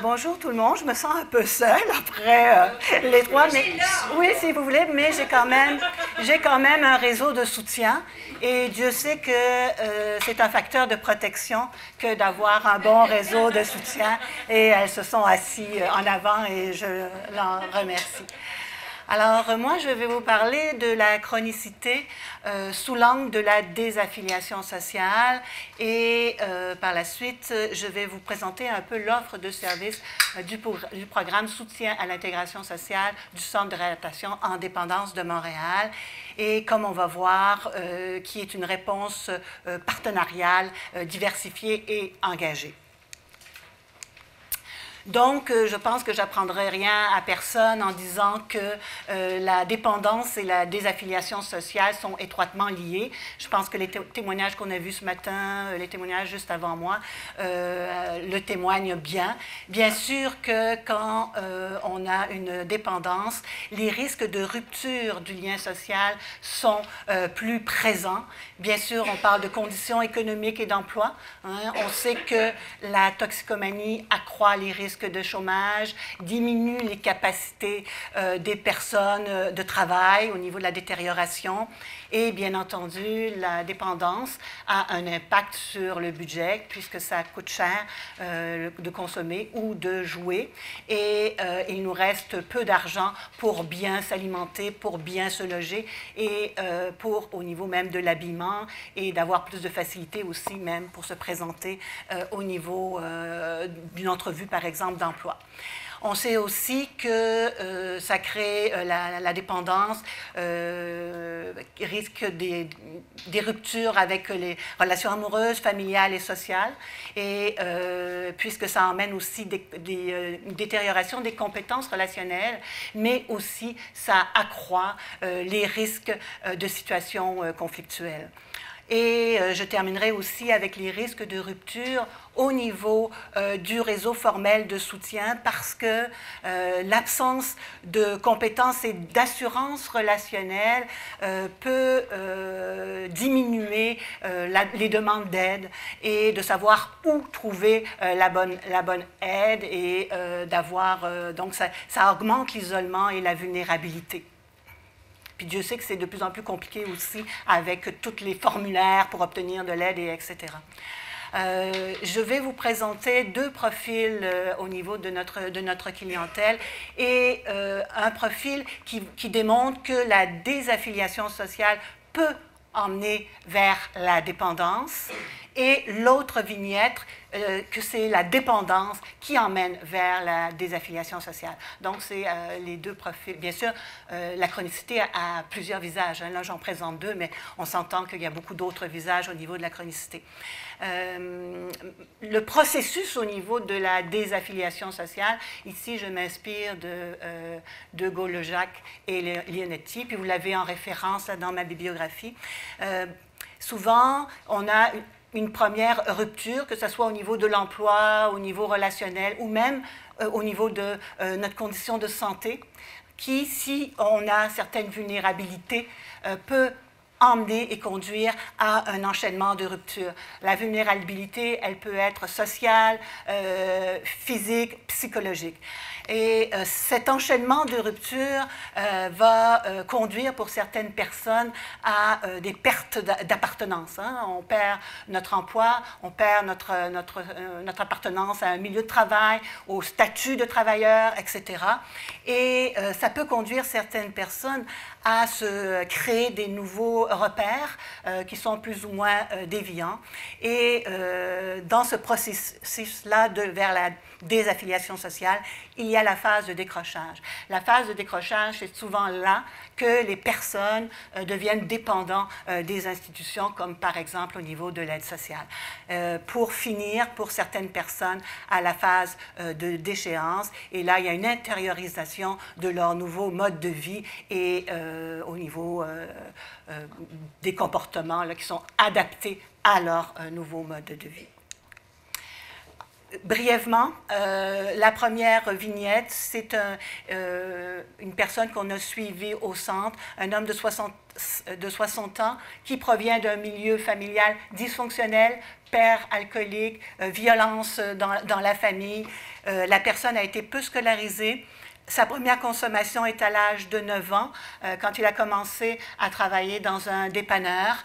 Bonjour tout le monde. Je me sens un peu seule après les trois, mais oui, si vous voulez, mais j'ai quand même un réseau de soutien et Dieu sait que c'est un facteur de protection que d'avoir un bon réseau de soutien et elles se sont assises en avant et je l'en remercie. Moi, je vais vous parler de la chronicité sous l'angle de la désaffiliation sociale et par la suite, je vais vous présenter un peu l'offre de services du programme Soutien à l'intégration sociale du Centre de réadaptation en dépendance de Montréal et comme on va voir, qui est une réponse partenariale, diversifiée et engagée. Donc, je pense que j'apprendrai rien à personne en disant que la dépendance et la désaffiliation sociale sont étroitement liées. Je pense que les témoignages qu'on a vus ce matin, les témoignages juste avant moi, le témoignent bien. Bien sûr que quand on a une dépendance, les risques de rupture du lien social sont plus présents. Bien sûr, on parle de conditions économiques et d'emploi. Hein. On sait que la toxicomanie accroît les risques de chômage, diminue les capacités des personnes de travail au niveau de la détérioration et bien entendu la dépendance a un impact sur le budget puisque ça coûte cher de consommer ou de jouer et il nous reste peu d'argent pour bien s'alimenter, pour bien se loger et pour au niveau même de l'habillement et d'avoir plus de facilité aussi même pour se présenter au niveau d'une entrevue par exemple d'emploi. On sait aussi que ça crée la dépendance, risque des ruptures avec les relations amoureuses, familiales et sociales, et puisque ça emmène aussi une détérioration des compétences relationnelles, mais aussi ça accroît les risques de situations conflictuelles. Et je terminerai aussi avec les risques de rupture au niveau du réseau formel de soutien parce que l'absence de compétences et d'assurance relationnelle peut diminuer les demandes d'aide et de savoir où trouver la bonne aide et donc ça augmente l'isolement et la vulnérabilité. Puis Dieu sait que c'est de plus en plus compliqué aussi avec tous les formulaires pour obtenir de l'aide, etc. Je vais vous présenter deux profils au niveau de notre clientèle et un profil qui démontre que la désaffiliation sociale peut emmener vers la dépendance et l'autre vignette que c'est la dépendance qui emmène vers la désaffiliation sociale. Donc, c'est les deux profils. Bien sûr, la chronicité a plusieurs visages. Hein. Là, j'en présente deux, mais on s'entend qu'il y a beaucoup d'autres visages au niveau de la chronicité. Le processus au niveau de la désaffiliation sociale, ici, je m'inspire de Gaulle-Jacques et Leonetti, puis vous l'avez en référence là, dans ma bibliographie. Souvent, on a une première rupture, que ce soit au niveau de l'emploi, au niveau relationnel ou même au niveau de notre condition de santé, qui, si on a certaines vulnérabilités, peut emmener et conduire à un enchaînement de ruptures. La vulnérabilité, elle peut être sociale, physique, psychologique. Et cet enchaînement de ruptures va conduire pour certaines personnes à des pertes d'appartenance. Hein. On perd notre emploi, on perd notre appartenance à un milieu de travail, au statut de travailleur, etc. Et ça peut conduire certaines personnes à se créer des nouveaux repères qui sont plus ou moins déviants. Et dans ce processus-là vers la désaffiliation sociale, il y a la phase de décrochage. La phase de décrochage, c'est souvent là que les personnes deviennent dépendants des institutions, comme par exemple au niveau de l'aide sociale. Pour finir, pour certaines personnes, à la phase de déchéance, et là, il y a une intériorisation de leur nouveau mode de vie et au niveau des comportements là, qui sont adaptés à leur nouveau mode de vie. brièvement, la première vignette, c'est une personne qu'on a suivie au centre, un homme de 60 ans qui provient d'un milieu familial dysfonctionnel, père alcoolique, violence dans la famille. La personne a été peu scolarisée. Sa première consommation est à l'âge de 9 ans, quand il a commencé à travailler dans un dépanneur.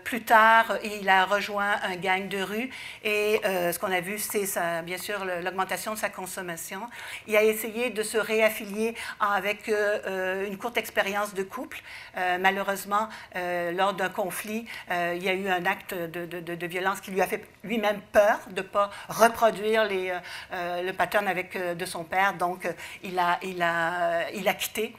Plus tard, il a rejoint un gang de rue et ce qu'on a vu, c'est bien sûr l'augmentation de sa consommation. Il a essayé de se réaffilier avec une courte expérience de couple. Malheureusement, lors d'un conflit, il y a eu un acte de violence qui lui a fait lui-même peur de ne pas reproduire le pattern de son père. Donc, il a quitté.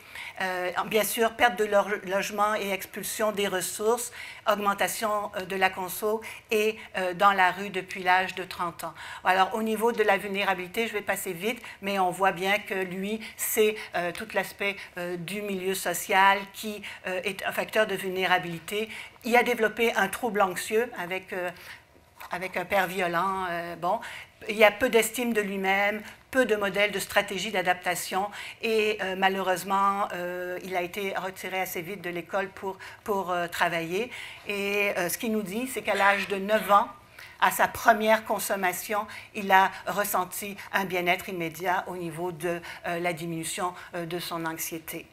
Bien sûr, perte de leur logement et expulsion des ressources, augmentation de la conso et dans la rue depuis l'âge de 30 ans. Alors, au niveau de la vulnérabilité, je vais passer vite, mais on voit bien que lui, c'est tout l'aspect du milieu social qui est un facteur de vulnérabilité. Il a développé un trouble anxieux avec un père violent. Bon, il y a peu d'estime de lui-même, peu de modèles de stratégie d'adaptation et malheureusement, il a été retiré assez vite de l'école pour travailler. Et ce qu'il nous dit, c'est qu'à l'âge de 9 ans, à sa première consommation, il a ressenti un bien-être immédiat au niveau de la diminution de son anxiété.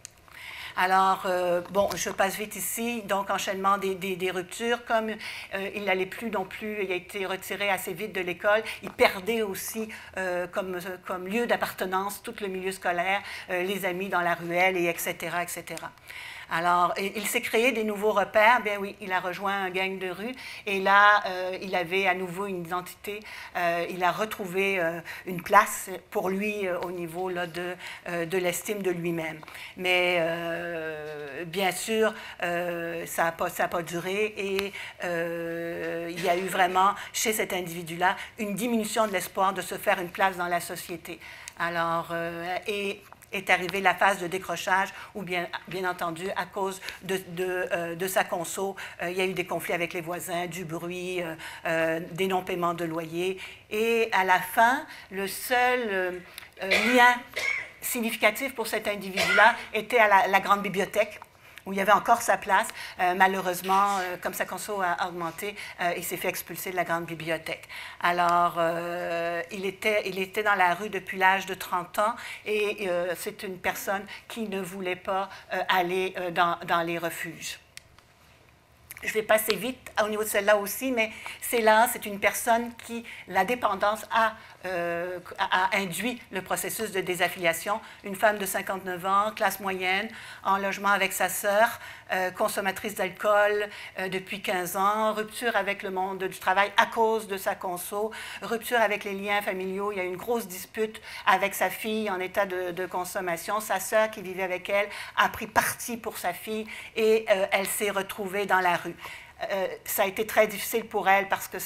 Alors, bon, je passe vite ici. Donc, enchaînement des ruptures. Comme il n'allait plus non plus, il a été retiré assez vite de l'école. Il perdait aussi comme lieu d'appartenance tout le milieu scolaire, les amis dans la ruelle, et etc., etc. Alors, il s'est créé des nouveaux repères. Bien oui, il a rejoint un gang de rue et là, il avait à nouveau une identité. Il a retrouvé une place pour lui au niveau là, de l'estime de lui-même. Mais bien sûr, ça n'a pas duré et il y a eu vraiment, chez cet individu-là, une diminution de l'espoir de se faire une place dans la société. Alors, est arrivée la phase de décrochage où, bien entendu, à cause de sa conso, il y a eu des conflits avec les voisins, du bruit, des non-paiements de loyer. Et à la fin, le seul lien significatif pour cet individu-là était à la grande bibliothèque, où il y avait encore sa place. Malheureusement, comme sa conso a augmenté, il s'est fait expulser de la grande bibliothèque. Alors, il était dans la rue depuis l'âge de 30 ans et c'est une personne qui ne voulait pas aller dans les refuges. Je vais passer vite au niveau de celle-là aussi, mais c'est une personne qui, la dépendance a induit le processus de désaffiliation. Une femme de 59 ans, classe moyenne, en logement avec sa sœur, consommatrice d'alcool depuis 15 ans, rupture avec le monde du travail à cause de sa conso, rupture avec les liens familiaux. Il y a eu une grosse dispute avec sa fille en état de consommation. Sa sœur qui vivait avec elle a pris parti pour sa fille et elle s'est retrouvée dans la rue. Ça a été très difficile pour elle parce que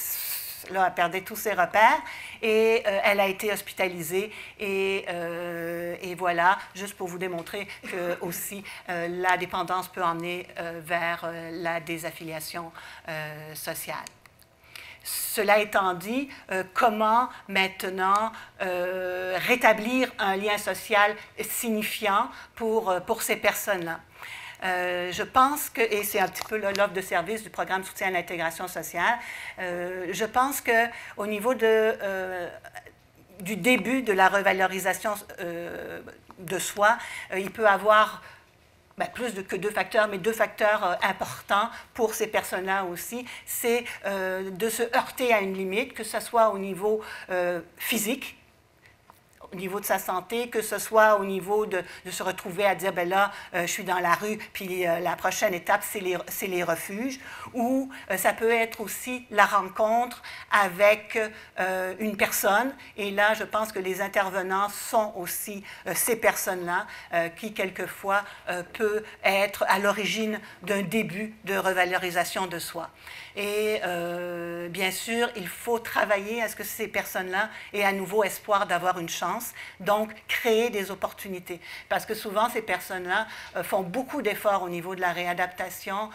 là, elle perdait tous ses repères et elle a été hospitalisée et voilà, juste pour vous démontrer que aussi la dépendance peut emmener vers la désaffiliation sociale. Cela étant dit, comment maintenant rétablir un lien social signifiant pour ces personnes-là? Je pense que, et c'est un petit peu l'offre de service du programme de soutien à l'intégration sociale, je pense qu'au niveau du début de la revalorisation de soi, il peut y avoir plus que 2 facteurs, mais 2 facteurs importants pour ces personnes-là aussi, c'est de se heurter à une limite, que ce soit au niveau physique, au niveau de sa santé, que ce soit au niveau de se retrouver à dire, ben là, je suis dans la rue, puis la prochaine étape, c'est les refuges, ou ça peut être aussi la rencontre avec une personne, et là, je pense que les intervenants sont aussi ces personnes-là, qui, quelquefois, peut être à l'origine d'un début de revalorisation de soi. Et bien sûr, il faut travailler à ce que ces personnes-là aient à nouveau espoir d'avoir une chance, donc créer des opportunités. Parce que souvent, ces personnes-là font beaucoup d'efforts au niveau de la réadaptation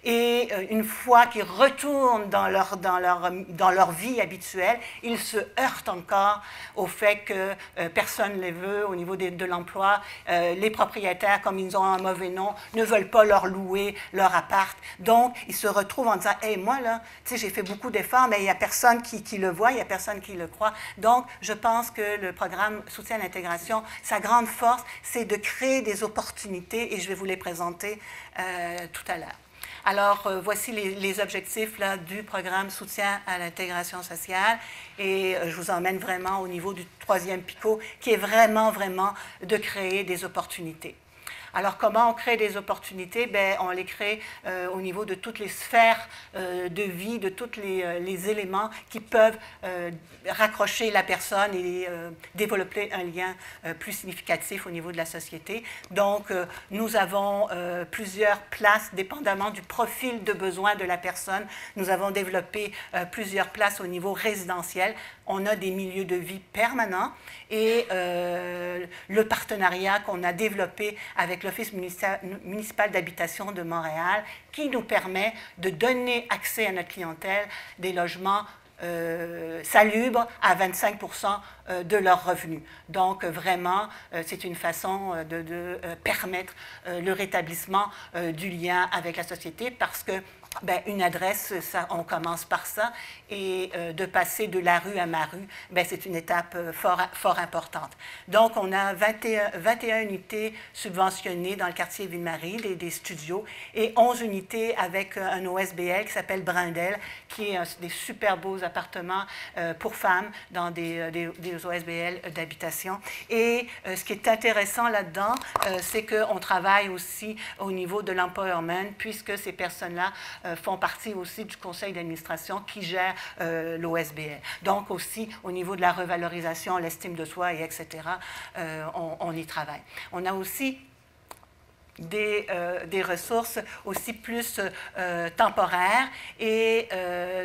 et une fois qu'ils retournent dans leur vie habituelle, ils se heurtent encore au fait que personne ne les veut au niveau de l'emploi. Les propriétaires, comme ils ont un mauvais nom, ne veulent pas leur louer leur appart. Donc, ils se retrouvent en disant « Hey, moi, là, tu sais, j'ai fait beaucoup d'efforts, mais il n'y a personne qui le voit, il n'y a personne qui le croit. » Donc, je pense que le programme Soutien à l'intégration, sa grande force, c'est de créer des opportunités et je vais vous les présenter tout à l'heure. Alors, voici les objectifs là, du programme Soutien à l'intégration sociale et je vous emmène vraiment au niveau du 3e picot qui est vraiment de créer des opportunités. Alors, comment on crée des opportunités? Bien, on les crée au niveau de toutes les sphères de vie, de tous les éléments qui peuvent raccrocher la personne et développer un lien plus significatif au niveau de la société. Donc, nous avons plusieurs places, dépendamment du profil de besoin de la personne. Nous avons développé plusieurs places au niveau résidentiel. On a des milieux de vie permanents et le partenariat qu'on a développé avec l'Office municipal d'habitation de Montréal qui nous permet de donner accès à notre clientèle des logements salubres à 25% de leurs revenus. Donc, vraiment, c'est une façon de permettre le rétablissement du lien avec la société parce que bien, une adresse, ça, on commence par ça, et de passer de la rue à ma rue, c'est une étape fort importante. Donc, on a 21 unités subventionnées dans le quartier Ville-Marie, des studios, et 11 unités avec un OSBL qui s'appelle Brindel, qui est des super beaux appartements pour femmes dans des OSBL d'habitation. Et ce qui est intéressant là-dedans, c'est qu'on travaille aussi au niveau de l'empowerment, puisque ces personnes-là font partie aussi du conseil d'administration qui gère l'OSBL. Donc aussi, au niveau de la revalorisation, l'estime de soi, et etc., on y travaille. On a aussi des ressources aussi plus temporaires et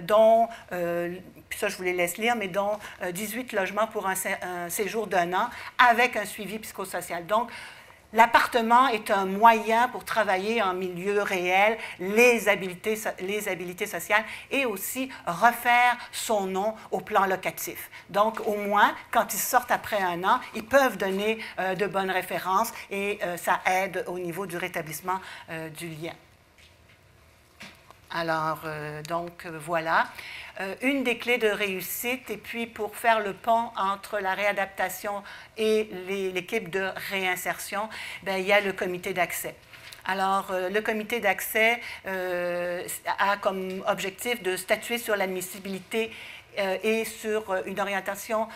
dont, puis ça je vous les laisse lire, mais dont 18 logements pour un séjour d'1 an avec un suivi psychosocial. Donc, l'appartement est un moyen pour travailler en milieu réel les habiletés sociales et aussi refaire son nom au plan locatif. Donc, au moins, quand ils sortent après 1 an, ils peuvent donner de bonnes références et ça aide au niveau du rétablissement du lien. Alors, donc, voilà. Une des clés de réussite, et puis pour faire le pont entre la réadaptation et l'équipe de réinsertion, bien, il y a le comité d'accès. Alors, le comité d'accès a comme objectif de statuer sur l'admissibilité et sur une orientation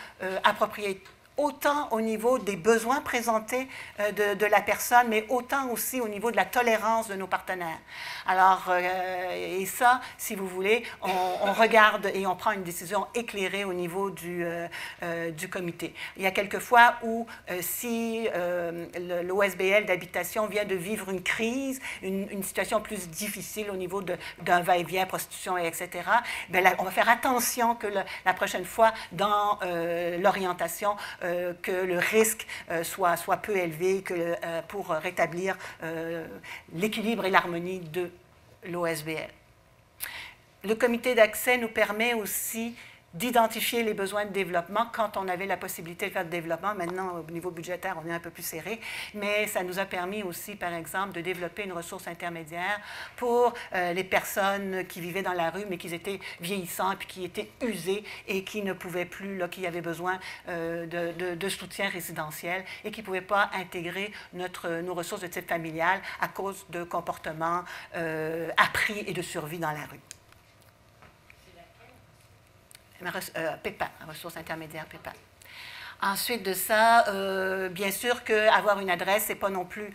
appropriée, autant au niveau des besoins présentés de la personne, mais autant aussi au niveau de la tolérance de nos partenaires. Alors, et ça, si vous voulez, on regarde et on prend une décision éclairée au niveau du comité. Il y a quelques fois où, si l'OSBL d'habitation vient de vivre une crise, une situation plus difficile au niveau d'un va-et-vient, prostitution, etc., bien là, on va faire attention que la prochaine fois, dans l'orientation, que le risque soit peu élevé pour rétablir l'équilibre et l'harmonie de l'OSBL. Le comité d'accès nous permet aussi d'identifier les besoins de développement quand on avait la possibilité de faire du développement. Maintenant, au niveau budgétaire, on est un peu plus serré, mais ça nous a permis aussi, par exemple, de développer une ressource intermédiaire pour les personnes qui vivaient dans la rue, mais qui étaient vieillissants, puis qui étaient usés et qui ne pouvaient plus, là, qui avaient besoin de soutien résidentiel et qui ne pouvaient pas intégrer nos ressources de type familial à cause de comportements appris et de survie dans la rue. PEPA, ressources intermédiaires PEPA. Ensuite de ça, bien sûr qu'avoir une adresse, ce n'est pas non plus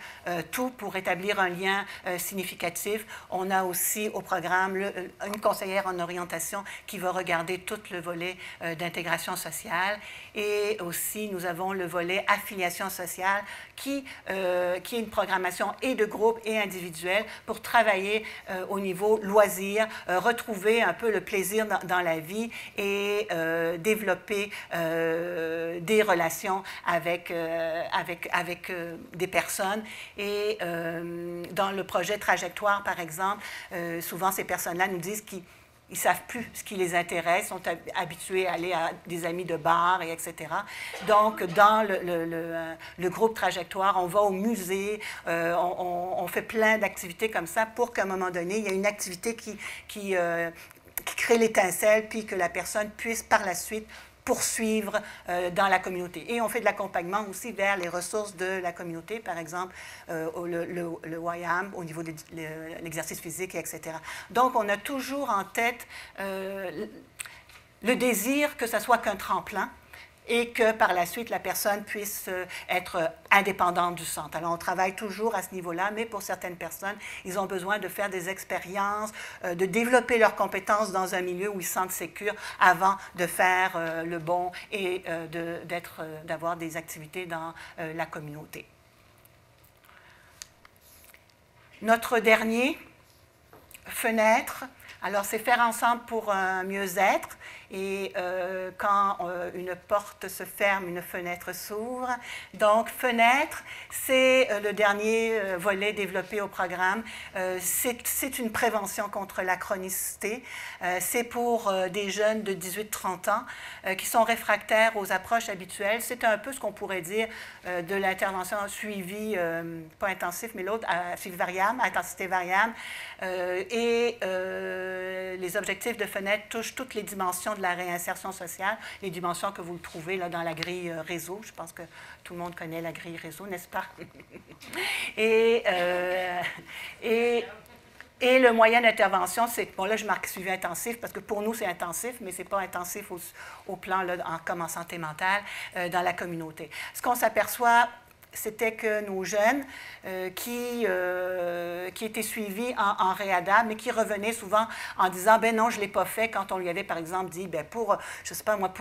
tout pour établir un lien significatif. On a aussi au programme une conseillère en orientation qui va regarder tout le volet d'intégration sociale. Et aussi, nous avons le volet affiliation sociale qui est une programmation et de groupe et individuelle pour travailler au niveau loisir, retrouver un peu le plaisir dans la vie et développer des relations avec des personnes. Et dans le projet Trajectoire, par exemple, souvent ces personnes-là nous disent qu'ils ne savent plus ce qui les intéresse, sont habitués à aller à des amis de bar, et etc. Donc, dans le groupe Trajectoire, on va au musée, on fait plein d'activités comme ça pour qu'à un moment donné, il y ait une activité qui crée l'étincelle, puis que la personne puisse par la suite poursuivre dans la communauté. Et on fait de l'accompagnement aussi vers les ressources de la communauté, par exemple le YAM au niveau de l'exercice physique, etc. Donc, on a toujours en tête le désir que ça soit qu'un tremplin et que par la suite, la personne puisse être indépendante du centre. Alors, on travaille toujours à ce niveau-là, mais pour certaines personnes, ils ont besoin de faire des expériences, de développer leurs compétences dans un milieu où ils se sentent sécures avant de faire le bon et d'avoir des activités dans la communauté. Notre dernier, fenêtre. Alors, c'est faire ensemble pour un mieux-être. Et quand une porte se ferme, une fenêtre s'ouvre. Donc, fenêtre, c'est le dernier volet développé au programme. C'est une prévention contre la chronicité. C'est pour des jeunes de 18-30 ans qui sont réfractaires aux approches habituelles. C'est un peu ce qu'on pourrait dire de l'intervention suivie, pas intensif, mais l'autre, suivi variable, à intensité variable. Les objectifs de fenêtre touchent toutes les dimensions de la réinsertion sociale, les dimensions que vous le trouvez là, dans la grille réseau. Je pense que tout le monde connaît la grille réseau, n'est-ce pas? Et le moyen d'intervention, c'est, bon là je marque suivi intensif parce que pour nous c'est intensif, mais ce n'est pas intensif au plan là, comme en santé mentale dans la communauté. Ce qu'on s'aperçoit, c'était que nos jeunes qui étaient suivis en réadab, mais qui revenaient souvent en disant « ben non, je ne l'ai pas fait » quand on lui avait par exemple dit « ben pour, je ne sais pas moi,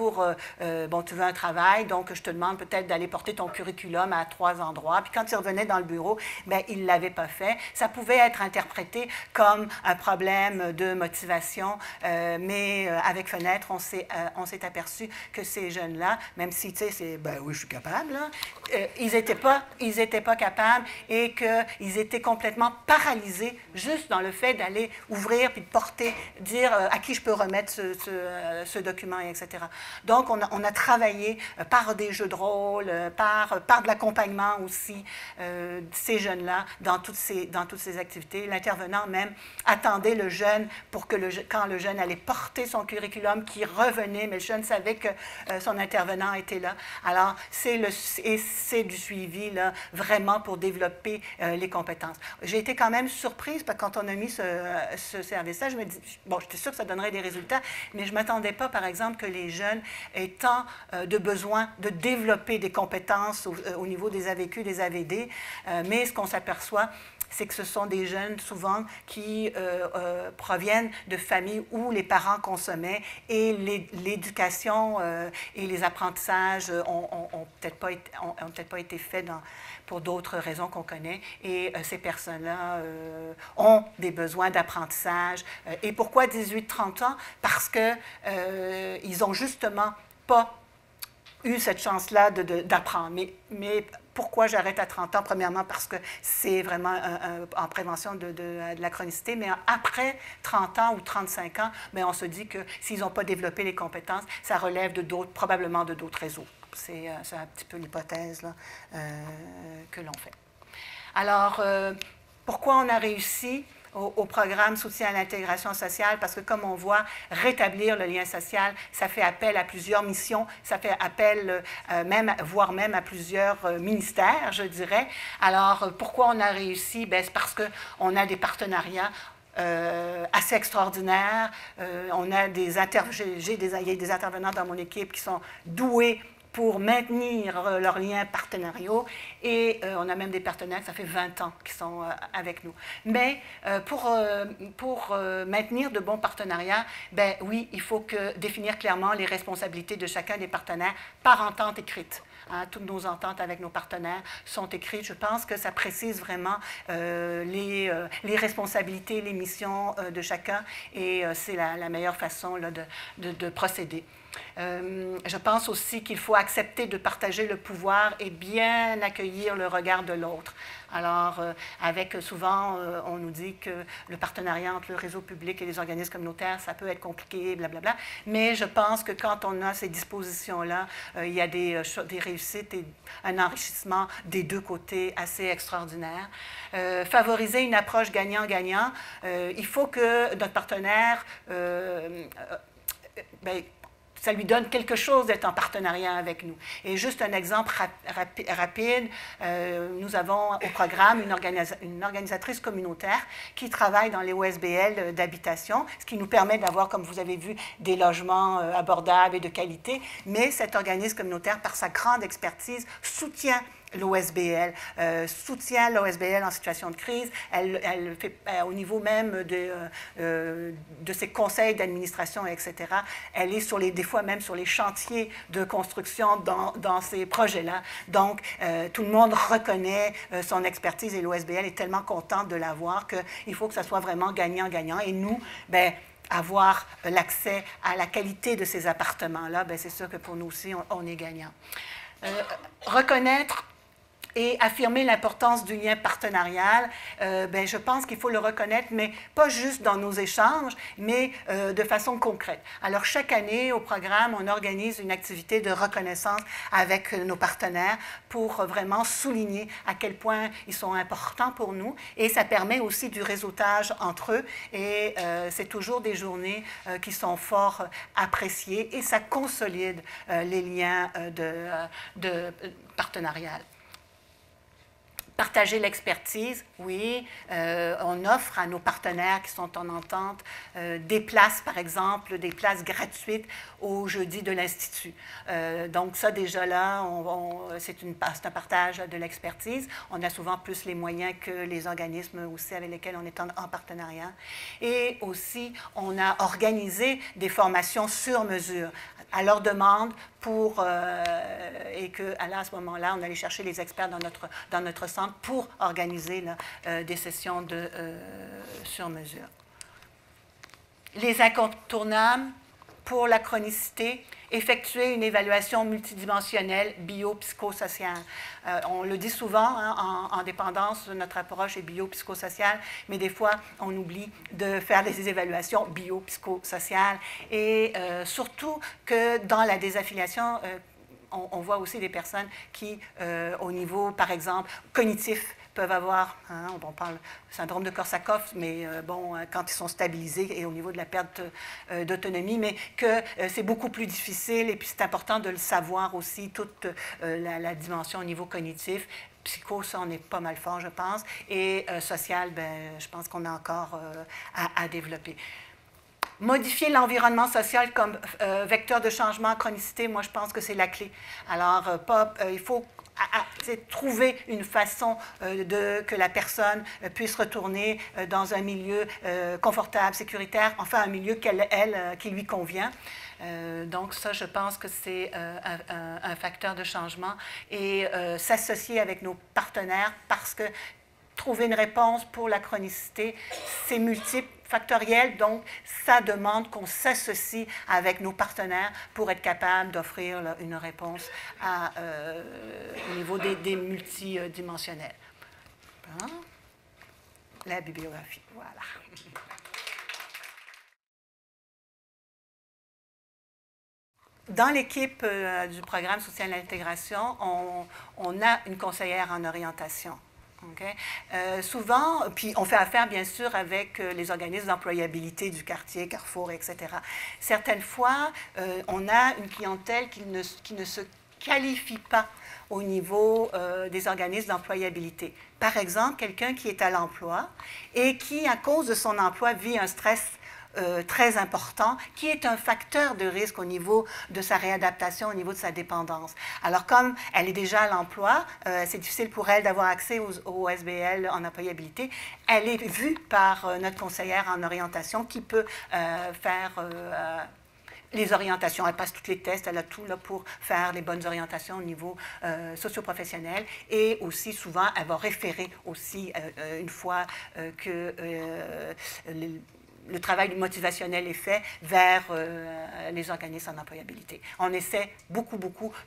bon, tu veux un travail, donc je te demande peut-être d'aller porter ton curriculum à 3 endroits ». Puis quand il revenait dans le bureau, ben il ne l'avait pas fait. Ça pouvait être interprété comme un problème de motivation, mais avec Fenêtre, on s'est aperçu que ces jeunes-là, même si, tu sais, c'est « ben oui, je suis capable », ils n'étaient pas capables et qu'ils étaient complètement paralysés juste dans le fait d'aller ouvrir puis de porter, dire à qui je peux remettre ce document, etc. Donc, on a travaillé par des jeux de rôle, par de l'accompagnement aussi, ces jeunes-là dans toutes ces activités. L'intervenant même attendait le jeune pour que quand le jeune allait porter son curriculum, qu'il revenait, mais le jeune savait que son intervenant était là. Alors, c'est du suivi, là, vraiment pour développer les compétences. J'ai été quand même surprise parce que quand on a mis ce service-là, je me dis, bon, j'étais sûre que ça donnerait des résultats, mais je ne m'attendais pas, par exemple, que les jeunes aient tant de besoin de développer des compétences au niveau des AVQ, des AVD, mais ce qu'on s'aperçoit, c'est que ce sont des jeunes souvent qui proviennent de familles où les parents consommaient et l'éducation et les apprentissages ont peut-être pas été faits pour d'autres raisons qu'on connaît. Et ces personnes-là ont des besoins d'apprentissage. Et pourquoi 18-30 ans? Parce qu'ils n'ont justement pas eu cette chance-là d'apprendre. Mais pourquoi j'arrête à 30 ans? Premièrement, parce que c'est vraiment en prévention de la chronicité, mais après 30 ans ou 35 ans, bien, on se dit que s'ils n'ont pas développé les compétences, ça relève probablement de d'autres réseaux. C'est un petit peu l'hypothèse que l'on fait. Alors, pourquoi on a réussi au programme Soutien à l'intégration sociale, parce que comme on voit, rétablir le lien social, ça fait appel à plusieurs missions, ça fait appel voire même à plusieurs ministères, je dirais. Alors, pourquoi on a réussi? Bien, c'est parce qu'on a des partenariats assez extraordinaires. On a il y a des intervenants dans mon équipe qui sont doués pour maintenir leurs liens partenariaux. Et on a même des partenaires, ça fait 20 ans qui sont avec nous. Mais pour maintenir de bons partenariats, ben oui, il faut définir clairement les responsabilités de chacun des partenaires par entente écrite. Hein, toutes nos ententes avec nos partenaires sont écrites. Je pense que ça précise vraiment les responsabilités, les missions de chacun, et c'est la meilleure façon là, de procéder. Je pense aussi qu'il faut accepter de partager le pouvoir et bien accueillir le regard de l'autre. Alors, souvent, on nous dit que le partenariat entre le réseau public et les organismes communautaires, ça peut être compliqué, blablabla. Mais je pense que quand on a ces dispositions-là, il y a des réussites et un enrichissement des deux côtés assez extraordinaire. Favoriser une approche gagnant-gagnant. Il faut que notre partenaire ça lui donne quelque chose d'être en partenariat avec nous. Et juste un exemple rapide, nous avons au programme une organisatrice communautaire qui travaille dans les OSBL d'habitation, ce qui nous permet d'avoir, comme vous avez vu, des logements abordables et de qualité. Mais cet organisme communautaire, par sa grande expertise, soutient l'OSBL, soutient l'OSBL en situation de crise. Elle fait, au niveau même de ses conseils d'administration, etc., elle est des fois même sur les chantiers de construction dans ces projets-là. Donc, tout le monde reconnaît son expertise et l'OSBL est tellement contente de l'avoir qu'il faut que ça soit vraiment gagnant-gagnant. Et nous, avoir l'accès à la qualité de ces appartements-là, c'est sûr que pour nous aussi, on est gagnant. Reconnaître et affirmer l'importance du lien partenarial, je pense qu'il faut le reconnaître, mais pas juste dans nos échanges, mais de façon concrète. Alors, chaque année, au programme, on organise une activité de reconnaissance avec nos partenaires pour vraiment souligner à quel point ils sont importants pour nous. Et ça permet aussi du réseautage entre eux. Et c'est toujours des journées qui sont fort appréciées et ça consolide les liens partenarial. Partager l'expertise, oui. On offre à nos partenaires qui sont en entente des places, par exemple, des places gratuites au jeudi de l'Institut. Donc ça, déjà là, c'est un partage de l'expertise. On a souvent plus les moyens que les organismes aussi avec lesquels on est en partenariat. Et aussi, on a organisé des formations sur mesure à leur demande et qu'à ce moment-là, on allait chercher les experts dans notre centre pour organiser des sessions sur mesure. Les incontournables pour la chronicité, effectuer une évaluation multidimensionnelle biopsychosociale. On le dit souvent, hein, en dépendance, notre approche est biopsychosociale, mais des fois, on oublie de faire des évaluations biopsychosociales. Et surtout que dans la désaffiliation, on voit aussi des personnes qui, au niveau, par exemple, cognitif, peuvent avoir, on parle syndrome de Korsakoff, mais quand ils sont stabilisés et au niveau de la perte d'autonomie, mais que c'est beaucoup plus difficile et puis c'est important de le savoir aussi, toute la dimension au niveau cognitif. Psycho, ça, on est pas mal fort, je pense, et social, je pense qu'on a encore à développer. Modifier l'environnement social comme vecteur de changement en chronicité, moi, je pense que c'est la clé. Alors, il faut trouver une façon que la personne puisse retourner dans un milieu confortable, sécuritaire, enfin un milieu qui lui convient. Donc ça, je pense que c'est un facteur de changement et s'associer avec nos partenaires parce que trouver une réponse pour la chronicité, c'est multifactoriel, donc ça demande qu'on s'associe avec nos partenaires pour être capable d'offrir une réponse au niveau des multidimensionnels. La bibliographie, voilà. Dans l'équipe du programme Soutien à l'intégration, on a une conseillère en orientation. Okay. Souvent, puis on fait affaire bien sûr avec les organismes d'employabilité du quartier, Carrefour, etc. Certaines fois, on a une clientèle qui ne se qualifie pas au niveau des organismes d'employabilité. Par exemple, quelqu'un qui est à l'emploi et qui, à cause de son emploi, vit un stress très important, qui est un facteur de risque au niveau de sa réadaptation, au niveau de sa dépendance. Alors, comme elle est déjà à l'emploi, c'est difficile pour elle d'avoir accès au SBL en employabilité. Elle est vue par notre conseillère en orientation qui peut faire les orientations. Elle passe tous les tests, elle a tout là pour faire les bonnes orientations au niveau socio-professionnel. Et aussi, souvent, elle va référer aussi, une fois que le travail motivationnel est fait, vers les organismes en employabilité. On essaie beaucoup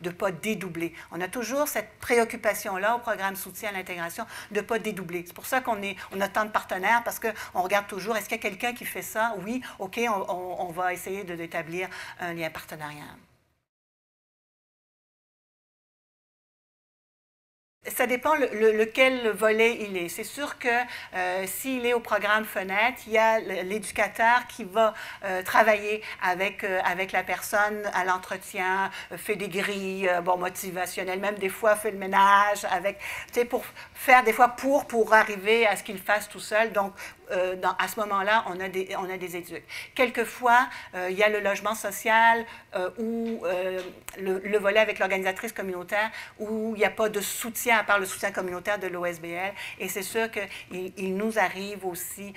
de ne pas dédoubler. On a toujours cette préoccupation-là au programme soutien à l'intégration de ne pas dédoubler. C'est pour ça qu'on a tant de partenaires, parce qu'on regarde toujours, est-ce qu'il y a quelqu'un qui fait ça? Oui, OK, on va essayer d'établir un lien partenariat. Ça dépend lequel volet il est. C'est sûr que s'il est au programme Fenêtre, il y a l'éducateur qui va travailler avec la personne à l'entretien, fait des grilles motivationnelles, même des fois fait le ménage, pour faire des fois pour arriver à ce qu'il fasse tout seul. Donc, à ce moment-là, on a des éducs. Quelquefois, il y a le logement social ou le volet avec l'organisatrice communautaire où il n'y a pas de soutien à part le soutien communautaire de l'OSBL. Et c'est sûr qu'il nous arrive aussi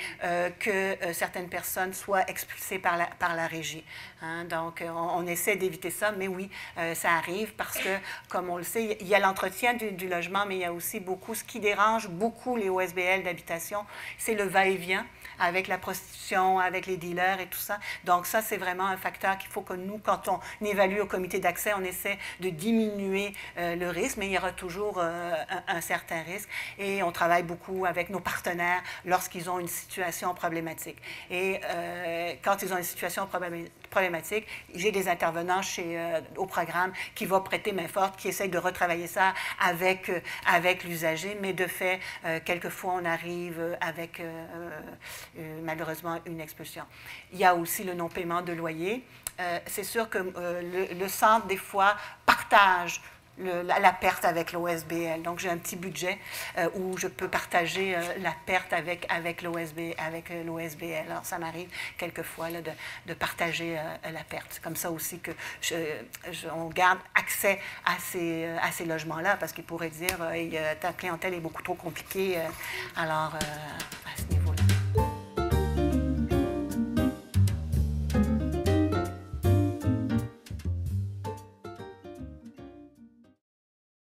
que certaines personnes soient expulsées par la régie. Hein? Donc, on essaie d'éviter ça, mais oui, ça arrive parce que, comme on le sait, il y a l'entretien du logement, mais il y a aussi ce qui dérange beaucoup les OSBL d'habitation, c'est le va-et-vient avec la prostitution, avec les dealers et tout ça. Donc ça, c'est vraiment un facteur qu'il faut que nous, quand on évalue au comité d'accès, on essaie de diminuer le risque, mais il y aura toujours un certain risque. Et on travaille beaucoup avec nos partenaires lorsqu'ils ont une situation problématique. Et quand ils ont une situation problématique, j'ai des intervenants au programme qui vont prêter main forte, qui essayent de retravailler ça avec l'usager, mais de fait, quelquefois, on arrive avec malheureusement une expulsion. Il y a aussi le non-paiement de loyer. C'est sûr que le centre, des fois, partage la perte avec l'OSBL. Donc, j'ai un petit budget où je peux partager la perte avec l'OSBL. Alors, ça m'arrive quelquefois là, de partager la perte. C'est comme ça aussi que on garde accès à ces logements-là, parce qu'ils pourraient dire ta clientèle est beaucoup trop compliquée. Alors,